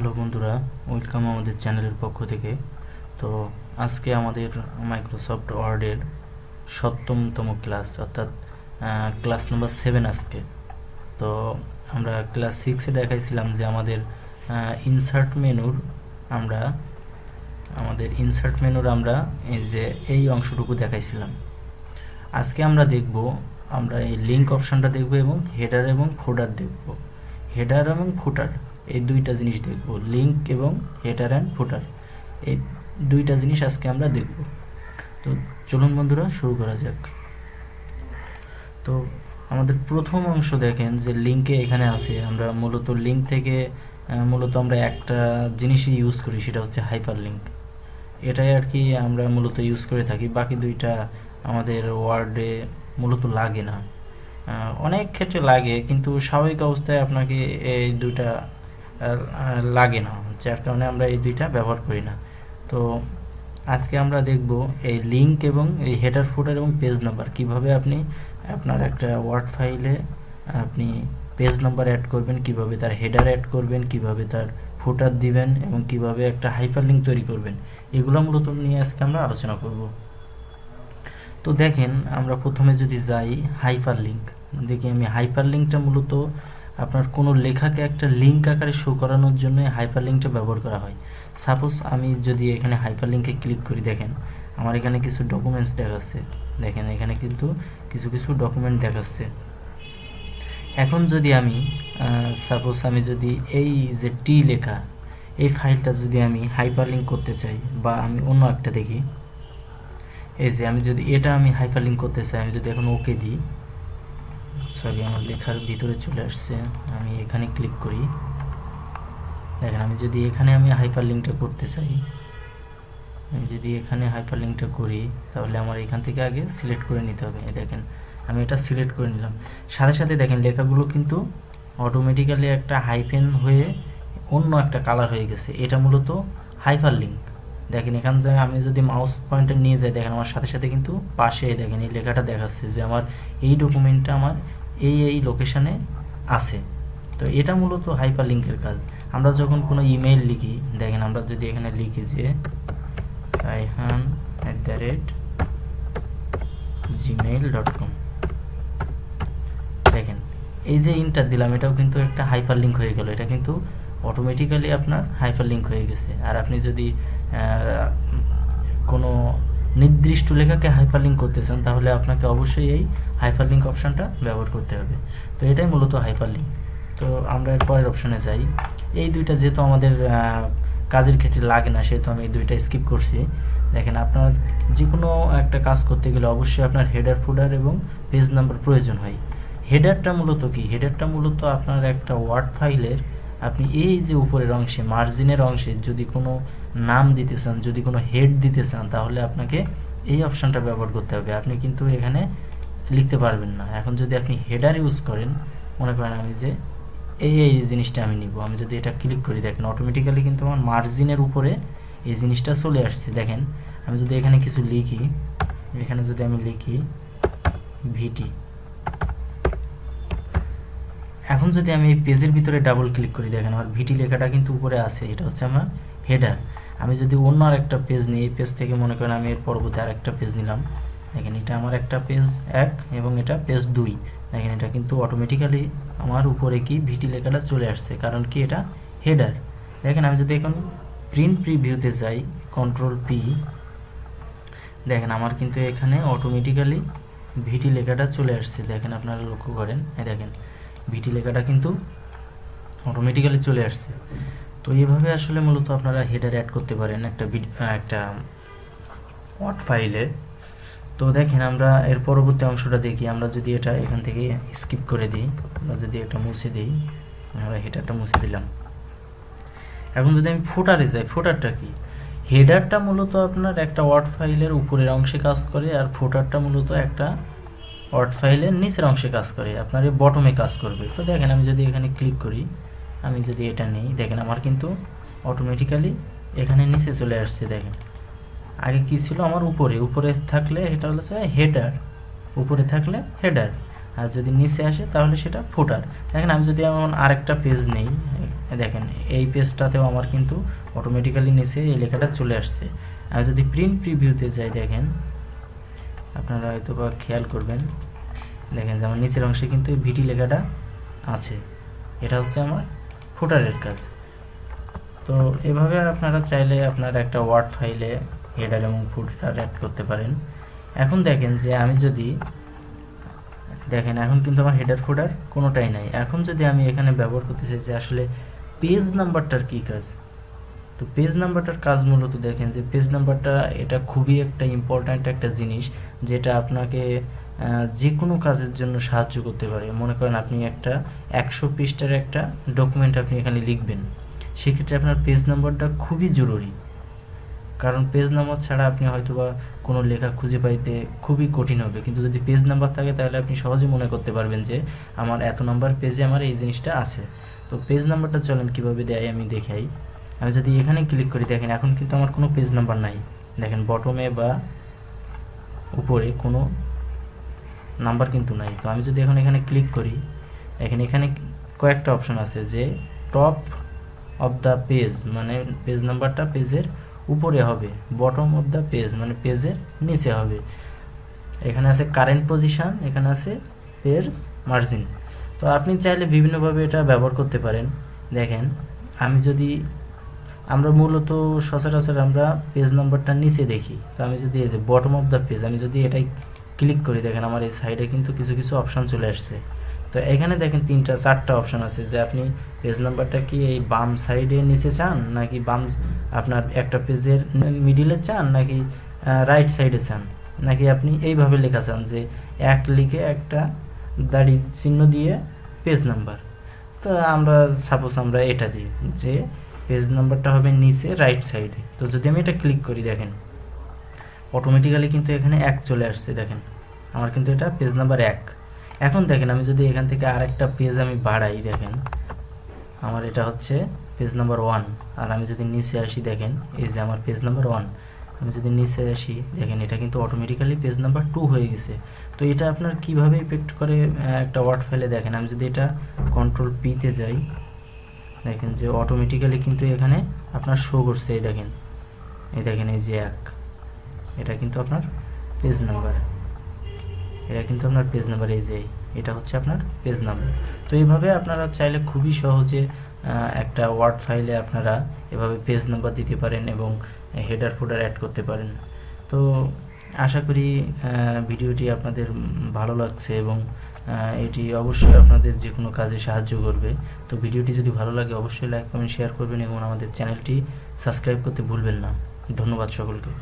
Hello বন্ধুরা, welcome আমাদের চ্যানেলের পক্ষ থেকে। তো আজকে আমাদের মাইক্রোসফট ওয়ার্ডের ৭ম ক্লাস, অর্থাৎ ক্লাস নাম্বার 7 আজকে। তো আমরা ক্লাস 6-এ দেখাইছিলাম যে আমরা ইনসার্ট মেনুর এই যে এই অংশটুকু দেখাইছিলাম। আজকে আমরা এই লিঙ্ক অপশনটা দেখব এবং হেডার এবং ফোল্ডার দেখব। হেডার এবং ফুটার এই দুইটা জিনিস দেখব, লিঙ্ক এবং হেডার অ্যান্ড ফুটার, এই দুইটা জিনিস আজকে আমরা দেখব। তো চলুন বন্ধুরা শুরু করা যাক। তো আমাদের প্রথম অংশ দেখেন যে লিঙ্কে এখানে আছে। আমরা মূলত লিঙ্ক থেকে আমরা একটা জিনিসই ইউজ করি, সেটা হচ্ছে হাইপার লিঙ্ক। এটাই আর কি আমরা মূলত ইউজ করে থাকি। বাকি দুইটা আমাদের ওয়ার্ডে মূলত লাগে না। অনেক ক্ষেত্রে লাগে, কিন্তু স্বাভাবিক অবস্থায় আপনাকে এই দুইটা লাগে না, যার কারণে আমরা এই দুইটা ব্যবহার করি না। তো আজকে আমরা দেখব এই লিঙ্ক এবং এই হেডার ফুটার এবং পেজ নাম্বার কিভাবে আপনি আপনার একটা ওয়ার্ড ফাইলে আপনি পেজ নাম্বার অ্যাড করবেন, কিভাবে তার হেডার অ্যাড করবেন, কিভাবে তার ফুটার দিবেন এবং কিভাবে একটা হাইপার লিঙ্ক তৈরি করবেন, এগুলো মূলত নিয়ে আজকে আমরা আলোচনা করব। তো দেখেন, আমরা প্রথমে যদি যাই হাইপার লিঙ্ক, দেখি আমি হাইপার লিঙ্কটা মূলত আপনার কোনো লেখাকে একটা লিঙ্ক আকারে শো করানোর জন্য হাইপার লিঙ্কটা ব্যবহার করা হয়। সাপোজ আমি যদি এখানে হাইপার লিঙ্কে ক্লিক করি, দেখেন আমার এখানে কিছু ডকুমেন্টস দেখাচ্ছে। দেখেন এখানে কিন্তু কিছু ডকুমেন্ট দেখাচ্ছে। এখন যদি আমি সাপোজ আমি যদি এই যে টি লেখা এই ফাইলটা যদি আমি হাইপার লিঙ্ক করতে চাই, বা আমি অন্য একটা দেখি, এই যে আমি যদি এটা আমি হাইপার লিঙ্ক করতে চাই, আমি যদি এখন ওকে দিই, সরি আমার লেখার ভিতরে চলে আসছে, আমি এখানে ক্লিক করি। দেখেন আমি যদি এখানে হাইপার লিঙ্কটা করতে চাই, আমি যদি এখানে হাইপার লিঙ্কটা করি, তাহলে আমার এখান থেকে আগে সিলেক্ট করে নিতে হবে। দেখেন আমি এটা সিলেক্ট করে নিলাম, সাথে সাথে দেখেন লেখাগুলো কিন্তু অটোমেটিক্যালি একটা হাইফেন হয়ে অন্য একটা কালার হয়ে গেছে। এটা মূলত হাইপার লিঙ্ক। দেখেন এখান থেকে আমি যদি মাউস পয়েন্টার নিয়ে যাই, দেখেন আমার সাথে সাথে কিন্তু পাশে দেখেন এই লেখাটা দেখাচ্ছে যে আমার এই ডকুমেন্টটা আমার এই লোকেশানে আছে। তো এটা মূলত হাইপার লিঙ্কের কাজ। আমরা যখন কোনো ইমেইল লিখি, দেখেন আমরা যদি এখানে লিখি যে raihan@gmail.com, দেখেন এই যে ইন্টার দিলাম, এটাও কিন্তু একটা হাইপার লিঙ্ক হয়ে গেল। এটা কিন্তু অটোমেটিক্যালি আপনার হাইপার লিঙ্ক হয়ে গেছে। আর আপনি যদি কোনো নির্দিষ্ট লেখাকে হাইপার লিঙ্ক করতে চান, তাহলে আপনাকে অবশ্যই এই হাইপার লিঙ্ক অপশানটা ব্যবহার করতে হবে। তো এটাই মূলত হাইপার লিঙ্ক। তো আমরা এর পরের অপশানে যাই। এই দুইটা যেহেতু আমাদের কাজের ক্ষেত্রে লাগে না, সেহেতু আমি এই দুইটা স্কিপ করছি। দেখেন আপনার যে কোনো একটা কাজ করতে গেলে অবশ্যই আপনার হেডার ফুডার এবং পেজ নাম্বার প্রয়োজন হয়। হেডারটা মূলত কি? হেডারটা মূলত আপনার একটা ওয়ার্ড ফাইলের আপনি এই যে উপরের অংশে মার্জিনের অংশে যদি কোনো নাম দিতে চান, যদি কোনো হেড দিতে চান, তাহলে আপনাকে এই অপশানটা ব্যবহার করতে হবে। আপনি কিন্তু এখানে লিখতে পারবেন না। এখন যদি আপনি হেডার ইউজ করেন, মনে করেন আমি যে এই জিনিসটা আমি নিব, আমি যদি এটা ক্লিক করি, দেখেন অটোমেটিক্যালি কিন্তু আমার মার্জিনের উপরে এই জিনিসটা চলে আসছে। দেখেন আমি যদি এখানে কিছু লিখি, এখানে যদি আমি লিখি ভিটি, এখন যদি আমি এই পেজের ভিতরে ডাবল ক্লিক করি, দেখেন আমার ভিটি লেখাটা কিন্তু উপরে আছে। এটা হচ্ছে আমার হেডার। আমি যদি অন্য আরেকটা পেজ নিই, এই পেজ থেকে মনে করেন আমি এর পরবর্তী আরেকটা পেজ নিলাম, দেখেন এটা আমার একটা পেজ 1 এবং এটা পেজ 2। দেখেন এটা কিন্তু অটোমেটিক্যালি আমার উপরে কি ভিটি লেখাটা চলে আসছে, কারণ কি এটা হেডার। দেখেন আমি যদি এখন প্রিন্ট প্রিভিউতে যাই, কন্ট্রোল পি, দেখেন আমার কিন্তু এখানে অটোমেটিক্যালি ভিটি লেখাটা চলে আসছে। দেখেন আপনারা লক্ষ্য করেন, দেখেন ভিটি লেখাটা কিন্তু অটোমেটিক্যালি চলে আসছে। তো এইভাবে আসলে মূলত আপনারা হেডার অ্যাড করতে পারেন একটা ওয়ার্ড ফাইলে। তো দেখেন আমরা এর পরবর্তী অংশটা দেখি। আমরা যদি এটা এখান থেকে স্কিপ করে দিই, আমরা যদি এটা মুছে দিই, আমরা হেডারটা মুছে দিলাম। এখন যদি আমি ফুটারে যাই, ফুটারটা কি? হেডারটা মূলত আপনার একটা ওয়ার্ড ফাইলের উপরের অংশে কাজ করে, আর ফুটারটা মূলত একটা ওয়ার্ড ফাইলের নিচের অংশে কাজ করে, আপনার এই বটমে কাজ করবে। তো দেখেন আমি যদি এখানে ক্লিক করি, আমি যদি এটা নিই, দেখেন আমার কিন্তু অটোমেটিক্যালি এখানে নিচে চলে আসছে। দেখেন আগে কি ছিল আমার উপরে থাকলে এটা হচ্ছে হেডার, উপরে থাকলে হেডার। আর যদি নিচে আসে তাহলে সেটা ফুটার। দেখেন আমি যদি এমন আরেকটা পেজ নেই, দেখেন এই পেজটাতেও আমার কিন্তু অটোমেটিক্যালি নিচে এই লেখাটা চলে আসছে। আমি যদি প্রিন্ট প্রিভিউতে যাই, দেখেন আপনারা হয়তো বা খেয়াল করবেন, দেখেন যে আমার নিচের অংশে কিন্তু ভিটি লেখাটা আছে, এটা হচ্ছে আমার ফুটারের কাজ। তো এভাবে আপনারা চাইলে আপনার একটা ওয়ার্ড ফাইলে হেডার এবং ফুটার অ্যাড করতে পারেন। এখন দেখেন যে আমি যদি দেখেন এখন কিন্তু আমার হেডার ফুটার কোনোটাই নাই। এখন যদি আমি এখানে ব্যবহার করতে চাই যে আসলে পেজ নাম্বারটার কী কাজ, তো পেজ নাম্বারটার কাজ মূলত দেখেন যে পেজ নাম্বারটা এটা খুবই একটা ইম্পর্ট্যান্ট একটা জিনিস, যেটা আপনাকে যে কোনো কাজের জন্য সাহায্য করতে পারে। মনে করেন আপনি একটা 100 পৃষ্ঠার একটা ডকুমেন্ট আপনি এখানে লিখবেন, সেক্ষেত্রে আপনার পেজ নাম্বারটা খুবই জরুরি, কারণ পেজ নাম্বার ছাড়া আপনি হয়তোবা কোনো লেখা খুঁজে পাইতে খুবই কঠিন হবে। কিন্তু যদি পেজ নাম্বার থাকে তাহলে আপনি সহজে মনে করতে পারবেন যে আমার এত নাম্বার পেজে আমার এই জিনিসটা আছে। তো পেজ নাম্বারটা চলেন কীভাবে দেয় আমি দেখাই। আমি যদি এখানে ক্লিক করি, দেখেন এখন কিন্তু আমার কোনো পেজ নাম্বার নাই, দেখেন বটমে বা উপরে কোনো নাম্বার কিন্তু নাই। তো আমি যদি এখন এখানে ক্লিক করি, দেখেন এখানে কয়েকটা অপশন আছে যে টপ অফ দ্য পেজ মানে পেজ নাম্বারটা পেজের উপরে হবে, বটম অফ দ্য পেজ মানে পেজের নিচে হবে, এখানে আছে কারেন্ট পজিশন, এখানে আছে পেজ মার্জিন। তো আপনি চাইলে বিভিন্নভাবে এটা ব্যবহার করতে পারেন। দেখেন আমি যদি আমরা মূলত সচরাচর আমরা পেজ নাম্বারটা নিচে দেখি, তো আমি যদি এই যে বটম অফ দ্য পেজ আমি যদি এটাই ক্লিক করি, দেখেন আমার এই সাইডে কিন্তু কিছু কিছু অপশন চলে আসছে। তো এখানে দেখেন 3-4টা অপশন আছে যে আপনি পেজ নাম্বারটা কি এই বাম সাইডে নিচে চান, নাকি বাম আপনার একটা পেজের মিডিলে চান, নাকি রাইট সাইডে চান, নাকি আপনি এইভাবে লেখা চান যে এক লিখে একটা দাড়ি চিহ্ন দিয়ে পেজ নাম্বার। তো আমরা সাপোজ আমরা এটা দিই যে পেজ নাম্বারটা হবে নিচে রাইট সাইডে। তো যদি আমি এটা ক্লিক করি, দেখেন অটোমেটিক্যালি কিন্তু এখানে 1 চলে আসছে, দেখেন আমার কিন্তু এটা পেজ নাম্বার 1। এখন দেখেন আমি যদি এখান থেকে আরেকটা পেজ আমি বাড়াই, দেখেন আমার এটা হচ্ছে পেজ নাম্বার 1। আর আমি যদি নিচে আসি, দেখেন এই যে আমার পেজ নাম্বার 1। আমি যদি নিচে আসি, দেখেন এটা কিন্তু অটোমেটিক্যালি পেজ নাম্বার 2 হয়ে গেছে। তো এটা আপনার কিভাবে ইফেক্ট করে একটা ওয়ার্ড ফাইলে, দেখেন আমি যদি এটা কন্ট্রোল পিতে যাই, দেখেন যে অটোমেটিক্যালি কিন্তু এখানে আপনার শো করছে, এই দেখেন এই যে 1, এটা কিন্তু আপনার পেজ নাম্বার, এটা কিন্তু আপনার পেজ নাম্বার, এই যে এটা হচ্ছে আপনার পেজ নাম্বার। তো এইভাবে আপনারা চাইলে খুবই সহজে একটা ওয়ার্ড ফাইলে আপনারা এভাবে পেজ নাম্বার দিতে পারেন এবং হেডার ফুটার অ্যাড করতে পারেন। তো আশা করি ভিডিওটি আপনাদের ভালো লাগছে এবং এটি অবশ্যই আপনাদের যে কোনো কাজে সাহায্য করবে। তো ভিডিওটি যদি ভালো লাগে অবশ্যই লাইক কমেন্ট শেয়ার করবেন এবং আমাদের চ্যানেলটি সাবস্ক্রাইব করতে ভুলবেন না। ধন্যবাদ সকলকে।